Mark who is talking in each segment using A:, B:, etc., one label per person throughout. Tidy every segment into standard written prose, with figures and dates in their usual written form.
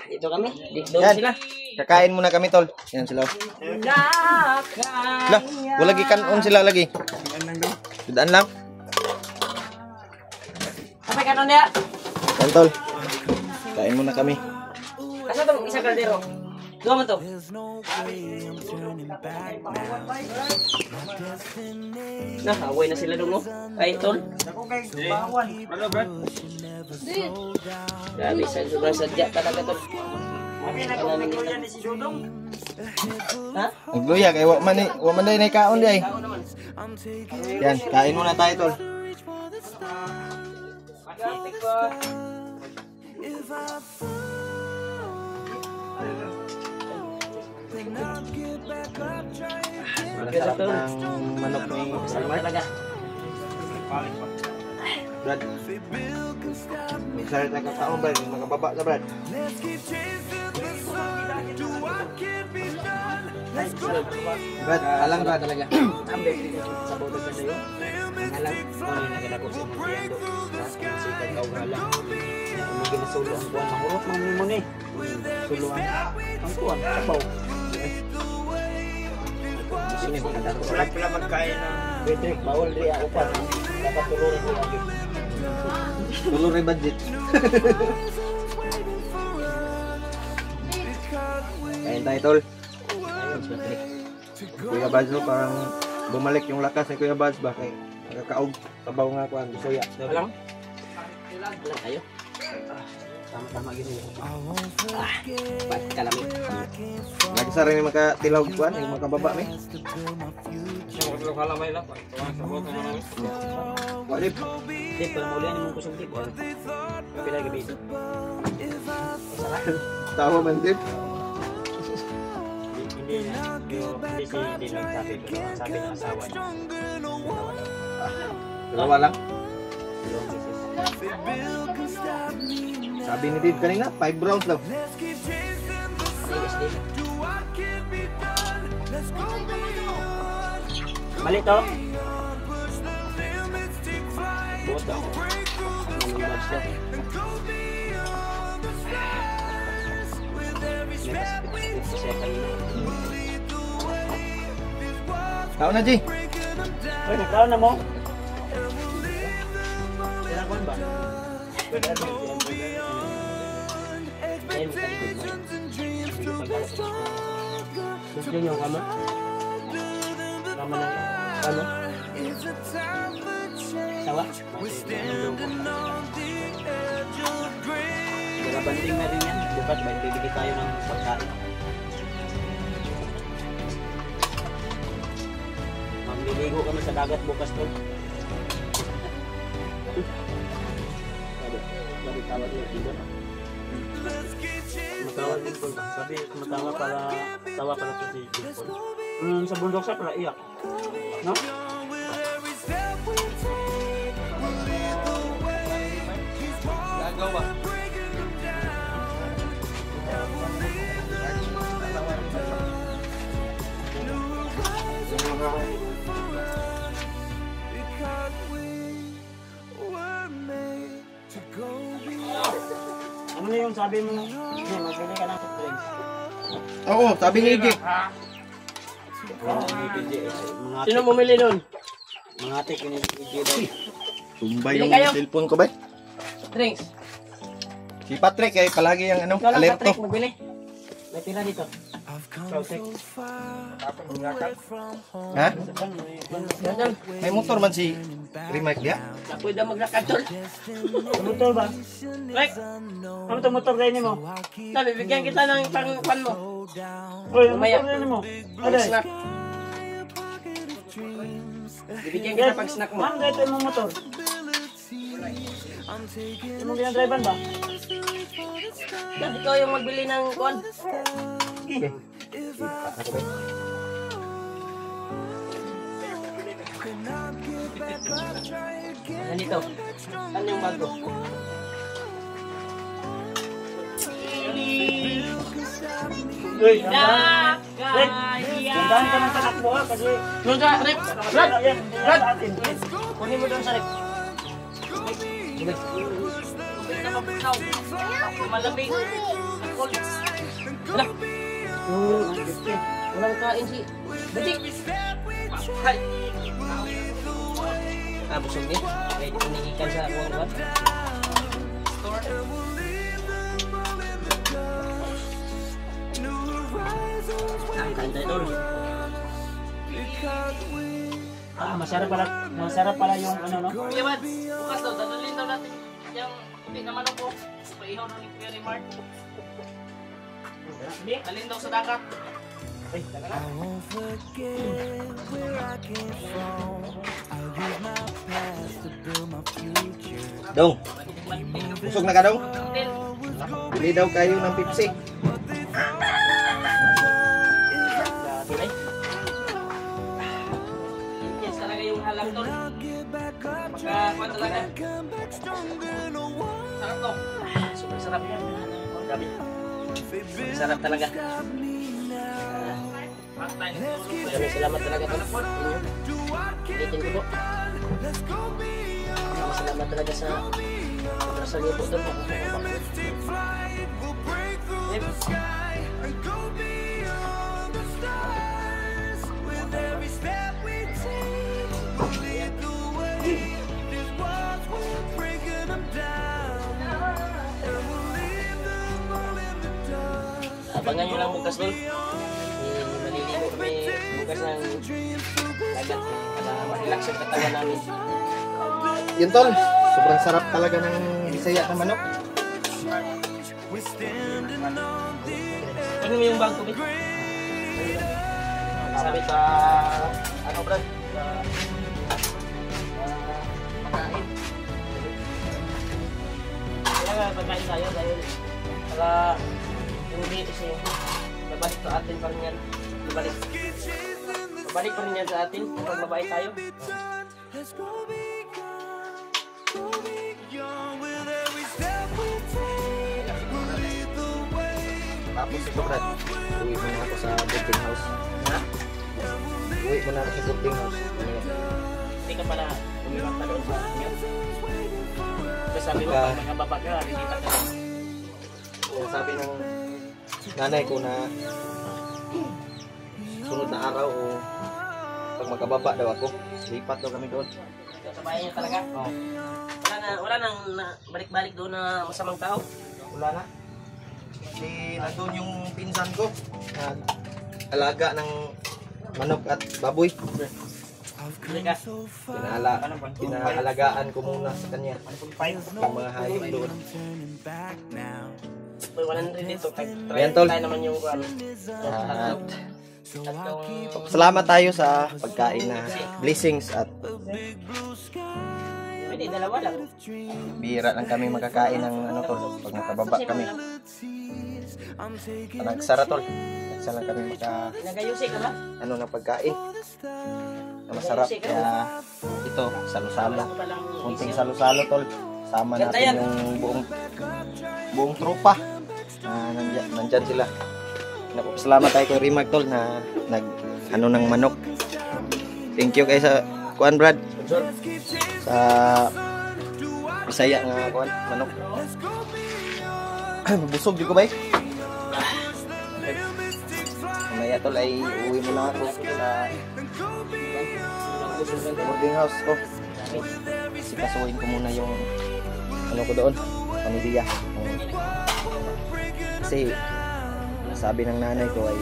A: Ito kami. Doon
B: Yan.
A: sila.
B: Kakain muna kami, tol. Yan sila. Lah, wala lagi kanon sila lagi. Sudaan lang.
A: Sampai kanon dia.
B: Yan, tol. Kain muna kami.
A: Asa tong isa kaldero? Dua man to. Nah, away na sila dong, no? Ay, tol.
C: Ano, Brad?
A: Grabe, sobrang sadya talaga, tol. Ha?
B: Nagluya kay wa man day nay kaon day. Yan, kain muna tayo, tol. Masarap ng manok ni Salmar.
A: Talaga.
B: Brad. Masarap na kakaon, Brad. Makababa na, Brad. Brad, alang, Brad.
A: Talaga. Ambil sa bodo sa dayo. Alam ko ni nagadako sa Mutiando. Sa kau galang. Mungkin nasulo ang buwan mahurot man mo ni. Suluan ang buwan sabaw. Sini makadako sa
C: Pala magkain ng
A: Patrick bawal dia upat. Dapat tulurin mo lagi.
B: Tulur rin budget. Kain tayo, tol. Kuya Baz, no, parang bumalik yung lakas ni Kuya Baz ba? Kaya nakakaog, sabaw nga ko ang soya.
A: Alam? Alam tayo. Tama-tama gini. Ba't kalami?
B: Lagi sa rin yung makatilaw kuan, yung makababa ni.
C: Ano kala may lang? Sa boto na namin.
B: Walip.
A: Di, pero maulihan yung mong kusong tip. Kapila gabi ito.
B: Tawa man, Dip.
A: Hindi si Din nagsabi. Pero ang sabi ng asawa niya.
B: Dalawa lang. Sabi ni Dip kanina, 5 rounds daw.
A: Mali to. Buot daw. Malimabs daw. Siya kanina.
B: Tao na, G.
A: Uy, nagkaroon na mo? Kailangan ba? Ayun, gusto niyo yung kama? Kama na. Kama? Sawa? Nagabanding na rin yan. Bukas ba, bibigay tayo ng pagkain. Magliligo kami sa dagat bukas to. Sabi tawag niya dito. Matawag din po. Sabi matawa para tawa para to si Jimpo. Sa bundok siya pala iyak. No?
C: Gagaw ba?
A: Ano na yung sabi mo? Hindi, magbili ka ng soft drinks.
B: Oo, sabi ni EJ.
A: Sino bumili nun? Mga ate, kinigil daw.
B: Tumbay
A: Bili
B: yung
A: kayo.
B: cellphone ko ba?
A: Drinks.
B: Si Patrick ay palagi yung ano,
A: Ikaw lang,
B: alerto.
A: Patrick, magbili. May pila dito.
B: Ha?
A: Yan.
B: May motor man si Rimac dia.
A: Pwede maglakad tol. Motor ba? Rek, ano itong motor kayo mo? Sabi, bigyan kita ng pang-pan mo. Uy, ang motor kayo mo? Snack. Bibigyan kita pag snack mo. Ma'am, dito yung motor. Yung mga driver ba? Dad, ikaw yung magbili ng kuwan. Ganito. Ano yung bago? Uy, Dandan ka ng tanak mo ha, kasi... Doon sa rep! Brad! Brad! Kunin mo doon sa rep.
D: na mabunaw. Malamig. Ang cold. Wala. Walang kain si Butik. Hay. Busog din. Kaya dito nigikan sa kuwan. Store. Kain tayo doon.
A: Masarap pala yung ano, no?
D: Kuya Bad, bukas daw, dadalhin daw natin yung ubi naman ako. Paihaw ng Kuya Rimart. Dalhin daw sa dagat.
A: Ay, taga na.
B: Dong, busog na ka dong?
D: Then,
B: Bili daw kayo ng Pepsi.
A: Ay,
D: yes talaga yung halang doon. Magkakuan talaga. Sarap to. Super sarap yan. Oh, gabi. Super sarap talaga. Maraming salamat talaga to. Ulitin ko po. Maraming salamat talaga sa obrasal niyo po doon. Yep. Abangan nyo lang bukas doon. Maliligo kami bukas ng dagat para ma-relax yung katawan namin.
B: Yun tol, sobrang sarap talaga ng Bisaya na manok.
D: Ano mo yung bag ko, Bit? Sabi sa ano, Brad? Sa pagkain. Kaya nga pagkain tayo dahil para yung dito siya babalik sa atin pa rin yan. Babalik pa rin yan sa atin kapag mabait tayo.
B: Tapos ito Brad, uwi mo na ako sa boarding house.
D: Ha?
B: Uwi mo na ako sa boarding house.
D: Hindi ka pala umiwag pa doon sa inyo. Kasi sabi mo, pag nakababa ka, lilipat ka.
B: Sabi ng nanay ko na sunod na araw o pag magkababa daw ako, lipat daw kami doon.
D: Sa bahay niyo talaga?
B: Oo.
D: Wala nang balik-balik doon na masamang tao.
B: Wala na. Kasi nandun yung pinsan ko na alaga ng manok at baboy.
D: Hindi ka.
B: Pinaalagaan ko muna sa kanya yung mga hayop doon.
D: May 100 dito.
B: Ayan, tol.
D: Tayo naman yung
B: At
D: tatlong
B: salamat tayo sa pagkain na blessings at
D: pwede, dalawa lang.
B: bihira lang kami makakain ng ano tol pag nakababa kami. Nagsara tol. Nagsara lang kami
D: Nagayusi ka ba?
B: ano ng pagkain na masarap kaya ito salo-salo.
D: Wala ko palang
B: Kunting salo-salo tol. Sama
D: Ganda
B: natin
D: yan.
B: yung buong tropa. Nandyan sila. Salamat tayo kay Rimag tol na nag ano ng manok. Thank you kay sa kuan Brad. Sa Bisaya nga kuan manok. Busog di ko ba? Mamaya tol ay uwi mo na ako sa boarding house ko. Sikasuhin ko muna yung ano ko doon, pamilya. Kasi sabi ng nanay ko ay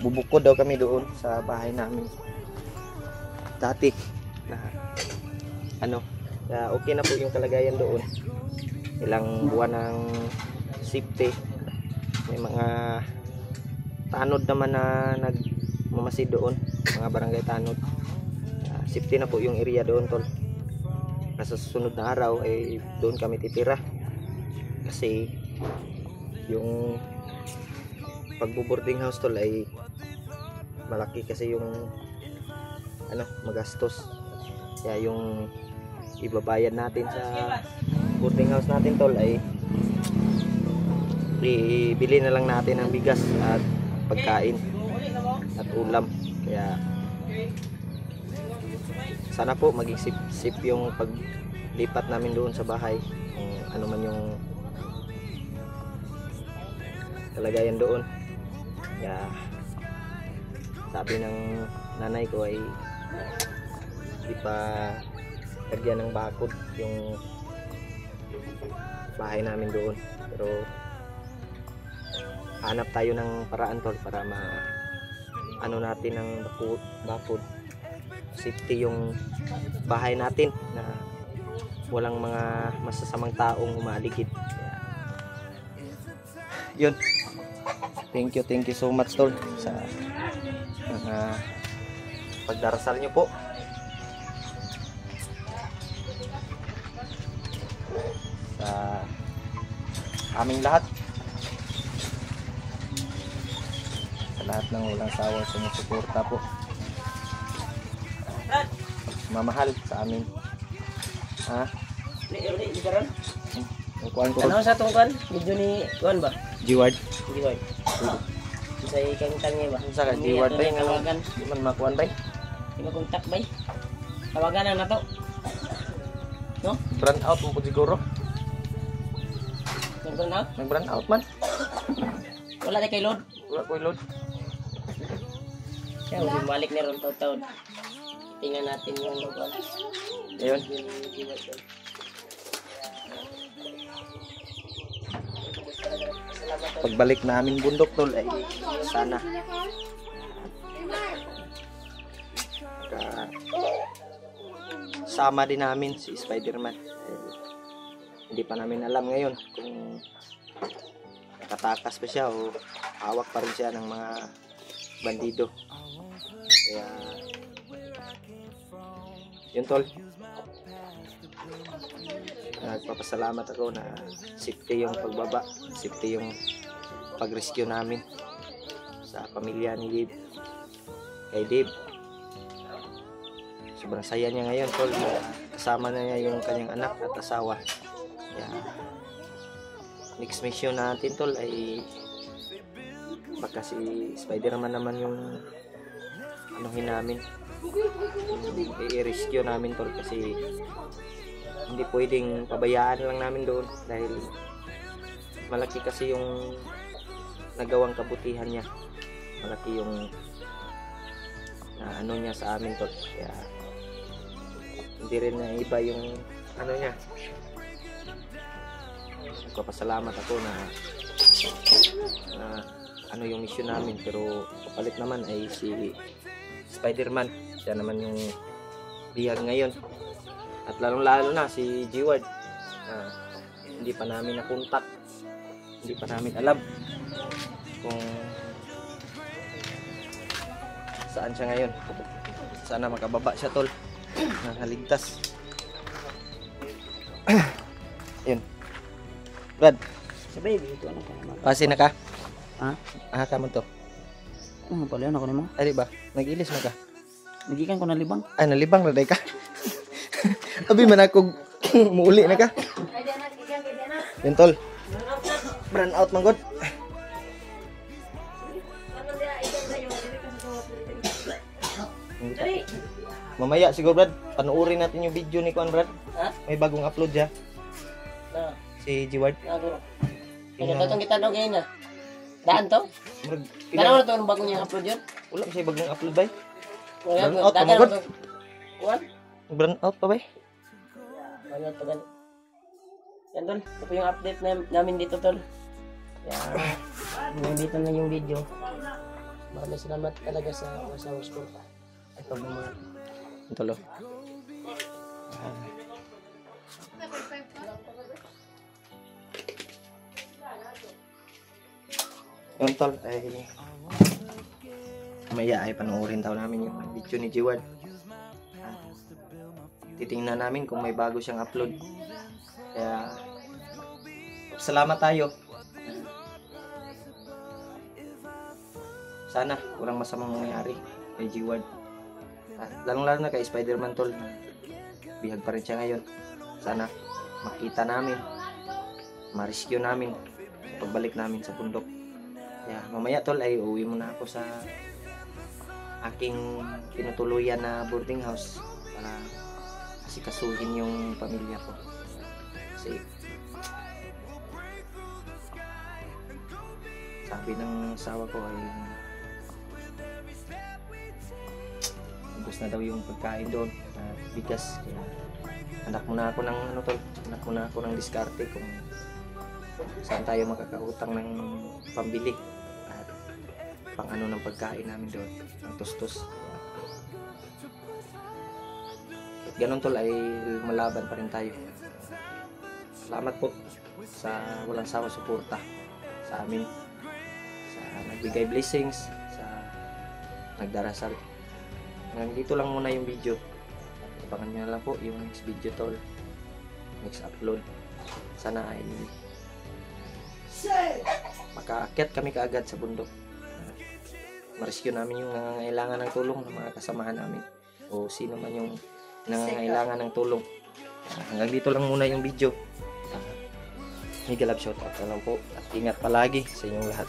B: bubukod daw kami doon sa bahay namin dati na ano, okay na po yung kalagayan doon. Ilang buwan ng safety. May mga tanod naman na nagmamasid doon, mga barangay tanod. Safety na po yung area doon tol. Sa susunod na araw ay doon kami titira. Kasi yung pagbo-boarding house tol ay malaki kasi yung ano, magastos. Kaya yung ibabayad natin sa boarding house natin tol ay bibili na lang natin ng bigas at pagkain at ulam. Kaya sana po maging safe yung lipat namin doon sa bahay, kung ano man yung kalagayan doon. Kaya sabi ng nanay ko ay lagyan ng bakod yung bahay namin doon, pero hanap tayo ng paraan tol para ano natin ng bakod, safety yung bahay natin na walang mga masasamang taong umaligid. Yun, thank you so much tol sa pagdarasal nyo po. Sa aming lahat, sa lahat ng walang sawang sumusuporta po, mamahal sa amin. Ha? Ang kuhan ko.
D: Ano sa tungkol? Video ni Juan ba?
B: G-Ward.
D: G-Ward. Sa ikang tangi ba?
B: Sa ka G-Ward ba yung
D: tawagan?
B: di man makuhan ba?
D: Di ba kontak ba? Tawagan na to. No?
B: Brand out mo po siguro.
D: Nag-burn out?
B: Nag-brand out man.
D: Wala na kay load.
B: Wala ko load.
D: Kaya bumalik na ron taon. Tingnan natin yung load.
B: Ayun. Pagbalik namin bundok tol ay sana sama din namin si Spider-Man. Hindi pa namin alam ngayon kung nakatakas pa siya o hawak pa rin siya ng mga bandido. Kaya yun tol, nagpapasalamat ako na safety yung pagbaba, safety yung pag-rescue namin sa pamilya ni Dave. Kay Dave, sobrang saya niya ngayon tol, kasama na niya yung kanyang anak at asawa. Kaya next mission natin tol ay baka si Spider-Man naman yung anuhin namin, i-rescue namin tol, kasi hindi pwedeng pabayaan lang namin doon dahil malaki kasi yung nagawang kabutihan niya, malaki yung ano niya sa amin tol. Kaya hindi rin na iba yung ano niya. Nagpapasalamat ako na ano yung mission namin, pero kapalit naman ay si Spider-Man, siya naman yung bihag ngayon. At lalong-lalo na si G-Ward, hindi pa namin nakontak, hindi pa namin alam kung saan siya ngayon. Sana makababa siya tol, nakaligtas. Yun Brad,
A: Sa baby, ito ano ka naman?
B: pasi na ka?
A: Ha?
B: Ka mo to?
A: Ano pala yun ako ni mo?
B: Ay ba, nag-ilis na ka?
A: Nagikan ko na libang.
B: Ay, nalibang na day ka. Abi man ako muuli na ka. Yun tol, brand out man god. Mamaya siguro Brad, panuorin natin yung video ni Kuan Brad.
D: Ha?
B: May bagong upload siya,
D: Na.
B: si G-Ward.
D: Naguro. Ano datong kita daw ngayon na? Daan to? Daan mo na to bago niya upload yun?
B: Wala kasi bagong upload ba?
D: Wala
B: Burn
D: to.
B: out,
D: Daan
B: pamagod.
D: na to. What?
B: Brand out pa ba?
D: Wala to gan. Yan tol. Ito po yung update namin dito tol. Kaya dito na yung video. Maraming salamat talaga sa support. Ito mga
B: Ito tol. Yung tol ay maya ay panoorin daw namin yung video ni G-Ward. Titingnan namin kung may bago siyang upload. Kaya salamat tayo. Sana walang masamang mangyari kay G-Ward. Lalong-lalo na kay Spider-Man tol. Bihag pa rin siya ngayon. Sana makita namin, ma-rescue namin pagbalik namin sa bundok. Kaya mamaya tol ay uwi muna ako sa aking tinutuluyan na boarding house para asikasuhin yung pamilya ko. Kasi sabi ng asawa ko ay ubos na daw yung pagkain doon at bigas. Kaya anak mo na ako ng anak mo na ako ng diskarte kung saan tayo makakautang ng pambili at pang ano ng pagkain namin doon, ng tustos. At ganun tol ay malaban pa rin tayo. Salamat po sa walang sawa suporta sa amin, sa nagbigay blessings, sa nagdarasal. Hanggang dito lang muna yung video. Abangan nyo na lang po yung next video tol, next upload. Sana ay makaakyat kami kaagad sa bundok. Ma-rescue namin yung nangangailangan ng tulong ng mga kasamahan namin o sino man yung nangangailangan ng tulong. Hanggang dito lang muna yung video. Mega love shoutout na lang po at ingat palagi sa inyong lahat.